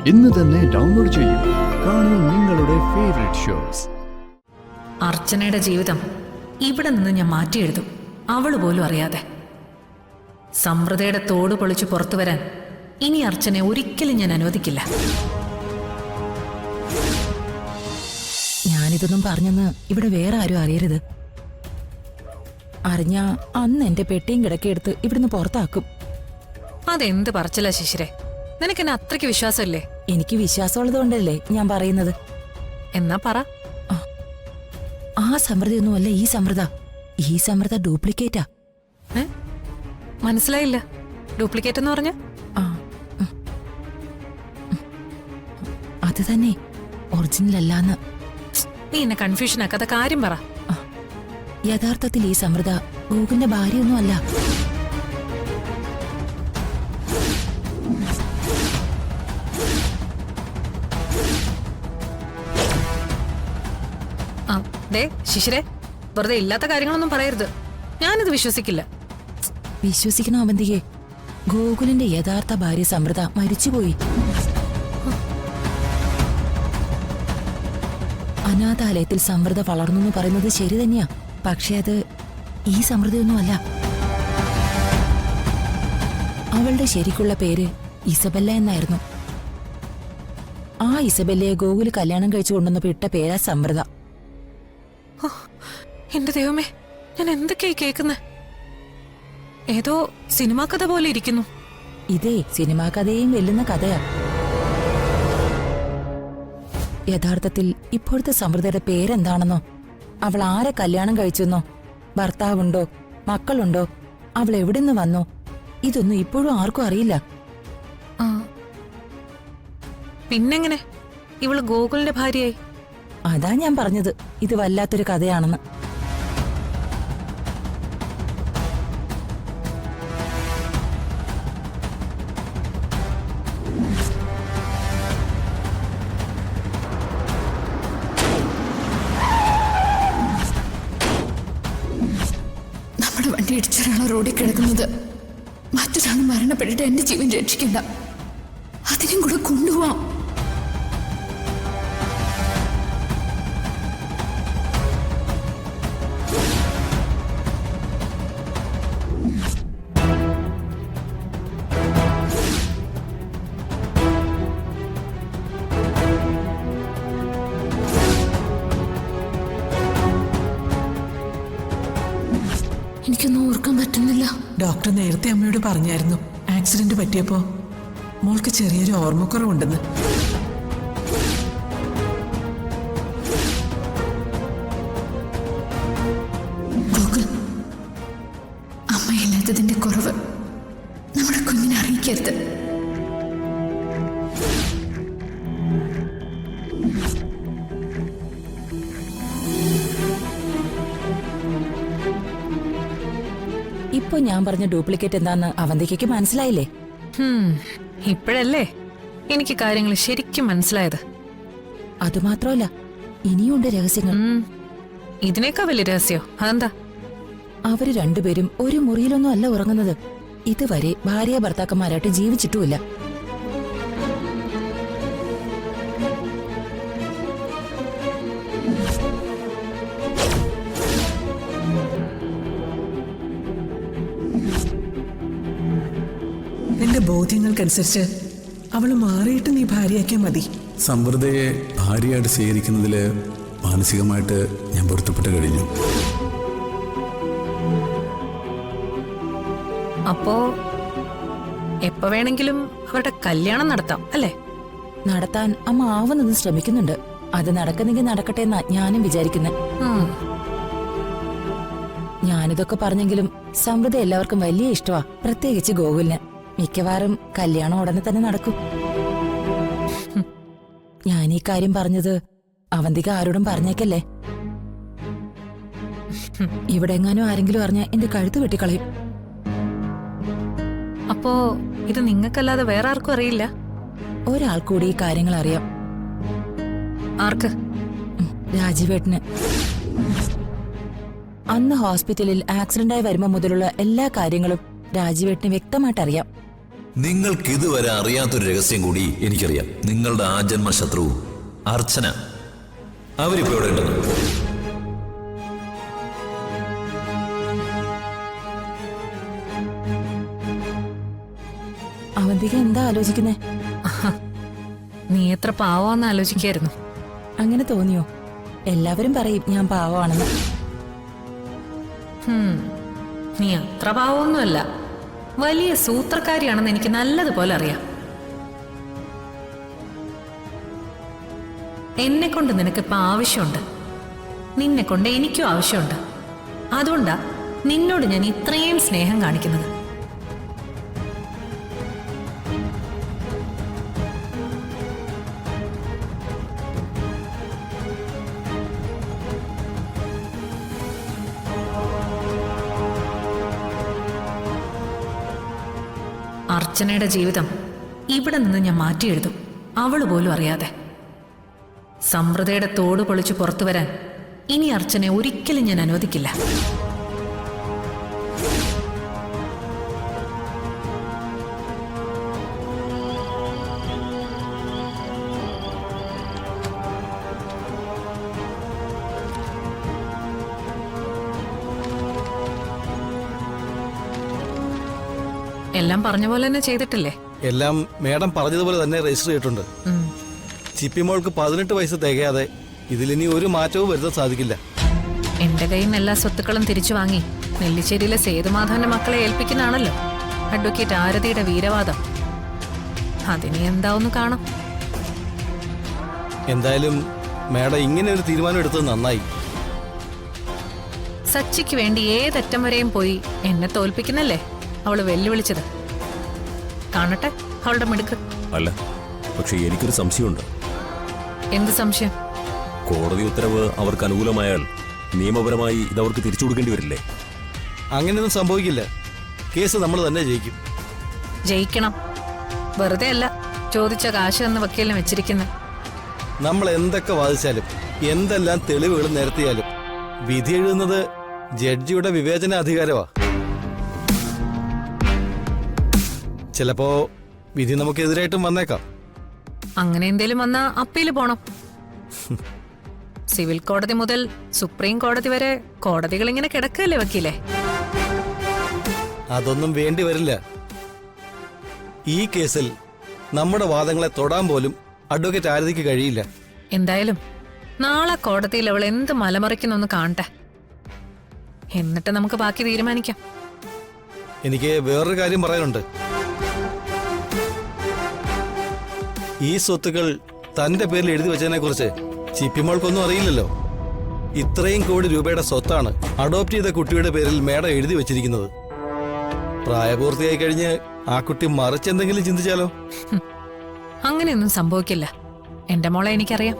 ഇന്ന് തന്നെ ഡൗൺലോഡ് ചെയ്യൂ. കാണൂ നിങ്ങളുടെ ഫേവറേറ്റ് ഷോസ്. അർച്ചനയുടെ ജീവിതം ഇവിടെ നിന്ന് ഞാൻ മാറ്റിയെഴുതും, അവള് പോലും അറിയാതെ. സമൃദ്ധയുടെ തോട് പൊളിച്ച് പുറത്തു വരാൻ ഇനി അർച്ചനെ ഒരിക്കലും ഞാൻ അനുവദിക്കില്ല. ഞാനിതൊന്നും പറഞ്ഞെന്ന് ഇവിടെ വേറെ ആരും അറിയരുത്. അറിഞ്ഞ അന്ന് എന്റെ പെട്ടിയും കിടക്കെടുത്ത് ഇവിടുന്ന് പുറത്താക്കും. അതെന്ത് പറച്ചില്ല ശിശിരെ, നിനക്കെന്നെ അത്രയ്ക്ക് വിശ്വാസമല്ലേ? എനിക്ക് വിശ്വാസമുള്ളത് കൊണ്ടല്ലേ ഞാൻ പറയുന്നത്. എന്നാ പറ. ആ സമൃദ്ധയൊന്നുമല്ല ഈ സമൃദ്ധ. ഈ സമൃദ്ധ ഡ്യൂപ്ലിക്കേറ്റാ. മനസ്സിലായില്ല. ഡ്യൂപ്ലിക്കേറ്റ് എന്ന് പറഞ്ഞ? അത് തന്നെ, ഒറിജിനൽ അല്ലാന്ന്. നീ എന്നെ കൺഫ്യൂഷൻ ആക്കാത്ത കാര്യം പറ. യഥാർത്ഥത്തിൽ ഈ സമൃദ്ധ ഗോകുലിന്റെ ഭാര്യയൊന്നും അല്ല. ദേ ശിശിരെ, വെറുതെ ഇല്ലാത്ത കാര്യങ്ങളൊന്നും പറയരുത്. ഞാനിത് വിശ്വസിക്കില്ല. വിശ്വസിക്കണോ അവന്തികെ? ഗോകുലിന്റെ യഥാർത്ഥ ഭാര്യ സമൃദ്ധ മരിച്ചുപോയി. അനാഥാലയത്തിൽ സമൃദ്ധ വളർന്നു എന്ന് പറയുന്നത് ശരി തന്നെയാ. പക്ഷെ അത് ഈ സമൃദ്ധയൊന്നും അല്ല. അവളുടെ ശരിക്കുള്ള പേര് ഇസബെല്ല എന്നായിരുന്നു. ആ ഇസബെല്ലയെ ഗോകുല് കല്യാണം കഴിച്ചു കൊണ്ടുവന്നപ്പോ ഇട്ട പേരാ സമൃദ്ധ. എന്റെ ദൈവമേ, ഞാൻ എന്തൊക്കെയായി കേൾക്കുന്നേ? ഏതോ സിനിമാ കഥ പോലെ ഇരിക്കുന്നു. ഇതേ സിനിമാ കഥയും വെല്ലുന്ന കഥയാ. യഥാർത്ഥത്തിൽ ഇപ്പോഴത്തെ സമൃദ്ധയുടെ പേരെന്താണെന്നോ, അവൾ ആരെ കല്യാണം കഴിച്ചെന്നോ, ഭർത്താവുണ്ടോ, മക്കളുണ്ടോ, അവൾ എവിടുന്ന് വന്നോ, ഇതൊന്നും ഇപ്പോഴും ആർക്കും അറിയില്ല. പിന്നെങ്ങനെ ഇവള് ഗോകുലിന്റെ ഭാര്യയായി? അതാ ഞാൻ പറഞ്ഞത്, ഇത് വല്ലാത്തൊരു കഥയാണെന്ന്. നമ്മുടെ വണ്ടി ഇടിച്ചൊരാളെ റോഡിൽ കിടക്കുന്നത്, മറ്റൊരാൾ മരണപ്പെട്ടിട്ട് എന്റെ ജീവൻ രക്ഷിക്കണ്ട, അതിനും കൂടെ കൊണ്ടുപോവാം. എനിക്കൊന്നും ഓർക്കാൻ പറ്റുന്നില്ല. ഡോക്ടർ നേരത്തെ അമ്മയോട് പറഞ്ഞായിരുന്നു, ആക്സിഡന്റ് പറ്റിയപ്പോ മോൾക്ക് ചെറിയൊരു ഓർമ്മക്കുറവുണ്ടെന്ന്. ഗോകുൽ, അമ്മയില്ലാത്തതിന്റെ കുറവ് നമ്മുടെ കുഞ്ഞിനെ അറിയിക്കരുത്. ഇപ്പൊ ഞാൻ പറഞ്ഞ ഡ്യൂപ്ലിക്കേറ്റ് എന്താന്ന് അവന്തികയ്ക്ക് മനസ്സിലായില്ലേ? ഇപ്പോഴല്ലേ എനിക്ക് കാര്യങ്ങൾ ശരിക്കും മനസ്സിലായത്. അതുമാത്രമല്ല, ഇനിയുണ്ട് രഹസ്യങ്ങൾ. ഇതിനേക്കാ വലിയ രഹസ്യോ? അതെന്താ? അവര് രണ്ടുപേരും ഒരു മുറിയിലൊന്നും അല്ല ഉറങ്ങുന്നത്. ഇതുവരെ ഭാര്യ ഭർത്താക്കന്മാരായിട്ട് ജീവിച്ചിട്ടുമില്ല. നിന്റെ ബോധ്യങ്ങൾക്കനുസരിച്ച് അവള് മാറിയിട്ട് നീ ഭാര്യയാക്കിയാൽ മതി. സമൃദ്ധയെ ഭാര്യയായിട്ട് സ്വീകരിക്കുന്നതിൽ മാനസികമായിട്ട് ഞാൻ പൊരുത്തപ്പെട്ട് കഴിഞ്ഞു. അപ്പോ എപ്പോ വേണമെങ്കിലും അവരുടെ കല്യാണം നടത്താം അല്ലേ? നടത്താൻ അമ്മ ആവുന്നതും ശ്രമിക്കുന്നുണ്ട്. അത് നടക്കുന്നെങ്കിൽ നടക്കട്ടെ എന്നാ ഞാനും വിചാരിക്കുന്നത്. ഞാനിതൊക്കെ പറഞ്ഞെങ്കിലും സമൃദ്ധ എല്ലാവർക്കും വലിയ ഇഷ്ടമാ, പ്രത്യേകിച്ച് ഗോകുലിന്. മിക്കവാറും കല്യാണം ഉടനെ തന്നെ നടക്കും. ഞാൻ ഈ കാര്യം പറഞ്ഞത് അവന്തിക ആരോടും പറഞ്ഞേക്കല്ലേ. ഇവിടെ എങ്ങാനും ആരെങ്കിലും അറിഞ്ഞ എന്റെ കഴുത്ത് വെട്ടിക്കളയും. അപ്പോ ഇത് നിങ്ങൾക്കല്ലാതെ വേറെ ആർക്കും അറിയില്ല? ഒരാൾ കൂടി ഈ കാര്യങ്ങൾ അറിയാം. ആർക്ക്? രാജീവേട്ടന്. അന്ന് ഹോസ്പിറ്റലിൽ ആക്സിഡന്റായി വരുമ്പോ മുതലുള്ള എല്ലാ കാര്യങ്ങളും രാജീവേട്ടന് വ്യക്തമായിട്ട് അറിയാം. നിങ്ങൾക്ക് ഇതുവരെ അറിയാത്തൊരു രഹസ്യം കൂടി എനിക്കറിയാം. നിങ്ങളുടെ ആജന്മ ശത്രു അർച്ചന, അവരിപ്പോ എവിടെ ഉണ്ടെന്ന്. അവന്തിക എന്താ ആലോചിക്കുന്നേ? നീ എത്ര പാവാന്ന് ആലോചിക്കായിരുന്നു. അങ്ങനെ തോന്നിയോ? എല്ലാവരും പറയും ഞാൻ പാവമാണെന്ന്. നീ അത്ര പാവമൊന്നുമല്ല, വലിയ സൂത്രക്കാരിയാണെന്ന് എനിക്ക് നല്ലതുപോലെ അറിയാം. എന്നെ കൊണ്ട് നിനക്കിപ്പോ ആവശ്യമുണ്ട്, നിന്നെ കൊണ്ട് എനിക്കും ആവശ്യമുണ്ട്. അതുകൊണ്ടാ നിന്നോട് ഞാൻ ഇത്രയും സ്നേഹം കാണിക്കുന്നത്. അർച്ചനയുടെ ജീവിതം ഇവിടെ നിന്ന് ഞാൻ മാറ്റിയെഴുതും, അവള് പോലും അറിയാതെ. സമൃദ്ധയുടെ തോട് പൊളിച്ചു പുറത്തു വരാൻ ഇനി അർച്ചനെ ഒരിക്കലും ഞാൻ അനുവദിക്കില്ല. എല്ലാം പറഞ്ഞ പോലെ തന്നെ ചെയ്തിട്ടില്ലേ? എല്ലാം മേഡം പറഞ്ഞതുപോലെ തന്നെ രജിസ്റ്റർ ചെയ്തിട്ടുണ്ട്. ചിപ്പിമോൾക്ക് 18 വയസ്സ് തികയാതെ ഇതിലിനി ഒരു മാറ്റവും വരുത്താൻ സാധിക്കില്ല. എന്റെ കയ്യിൽ നിന്ന് എല്ലാ സ്വത്തുക്കളും തിരിച്ചു വാങ്ങി നെല്ലിശ്ശേരിയിലെ സേതുമാധവന്റെ മക്കളെ ഏൽപ്പിക്കുന്നതാണല്ലോ അഡ്വക്കേറ്റ് ആരതിയുടെ വീരവാദം. അതിനി എന്താവെന്ന് കാണാം. എന്തായാലും മേഡം ഇങ്ങനെ ഒരു തീരുമാനം എടുത്തത് നന്നായി. സച്ചിക്ക് വേണ്ടി ഏതറ്റം വരെയും പോയി എന്നെ തോൽപ്പിക്കുന്നല്ലേ അവള് വെല്ലുവിളിച്ചത്. കാണട്ടെ അവളുടെ മിടുക്ക്. അല്ല, പക്ഷെ എനിക്കൊരു സംശയമുണ്ട്. എന്ത് സംശയം? കോടതി ഉത്തരവ് അവർക്ക് അനുകൂലമായാൽ നിയമപരമായി ഇതവർക്ക് തിരിച്ചു കൊടുക്കേണ്ടി വരില്ലേ? അങ്ങനെയൊന്നും സംഭവിക്കില്ല. കേസ് നമ്മൾ തന്നെ ജയിക്കും. ജയിക്കണം. വെറുതെ അല്ല ചോദിച്ച കാശ് എന്ന് വക്കീലിനെ വെച്ചിരിക്കുന്നത്. നമ്മൾ എന്തൊക്കെ വാദിച്ചാലും എന്തെല്ലാം തെളിവുകൾ നിരത്തിയാലും വിധി എഴുതുന്നത് ജഡ്ജിയുടെ വിവേചന അധികാരമാ. ചിലപ്പോ വിധി നമുക്കെതിരായിട്ടും വന്നേക്കാം. അങ്ങനെ എന്തേലും വന്നാ അപ്പീല് പോണം. സിവിൽ കോടതി മുതൽ സുപ്രീം കോടതി വരെ കോടതികൾ ഇങ്ങനെ കിടക്കല്ലേ വക്കീലേ? അതൊന്നും വേണ്ടി വരില്ല. ഈ കേസിൽ നമ്മുടെ വാദങ്ങളെ തൊടാൻ പോലും അഡ്വക്കേറ്റ് ആരതിക്ക് കഴിയില്ല. എന്തായാലും നാളെ കോടതിയിൽ അവൾ എന്ത് മലമറിക്കുന്നൊന്ന് കാണട്ടെ, എന്നിട്ട് നമുക്ക് ബാക്കി തീരുമാനിക്കാം. എനിക്ക് വേറൊരു കാര്യം പറയാനുണ്ട്. ഈ സ്വത്തുക്കൾ തന്റെ പേരിൽ എഴുതി വെച്ചതിനെ കുറിച്ച് ചിപ്പിമോൾക്കൊന്നും അറിയില്ലല്ലോ. ഇത്രയും കോടി രൂപയുടെ സ്വത്താണ് അഡോപ്റ്റ് ചെയ്ത കുട്ടിയുടെ പേരിൽ മേഡം എഴുതി വെച്ചിരിക്കുന്നത്. പ്രായപൂർത്തിയായി കഴിഞ്ഞ് ആ കുട്ടി മറിച്ചെന്തെങ്കിലും ചിന്തിച്ചാലോ? അങ്ങനെയൊന്നും സംഭവിക്കില്ല. എന്റെ മോളെ എനിക്കറിയാം.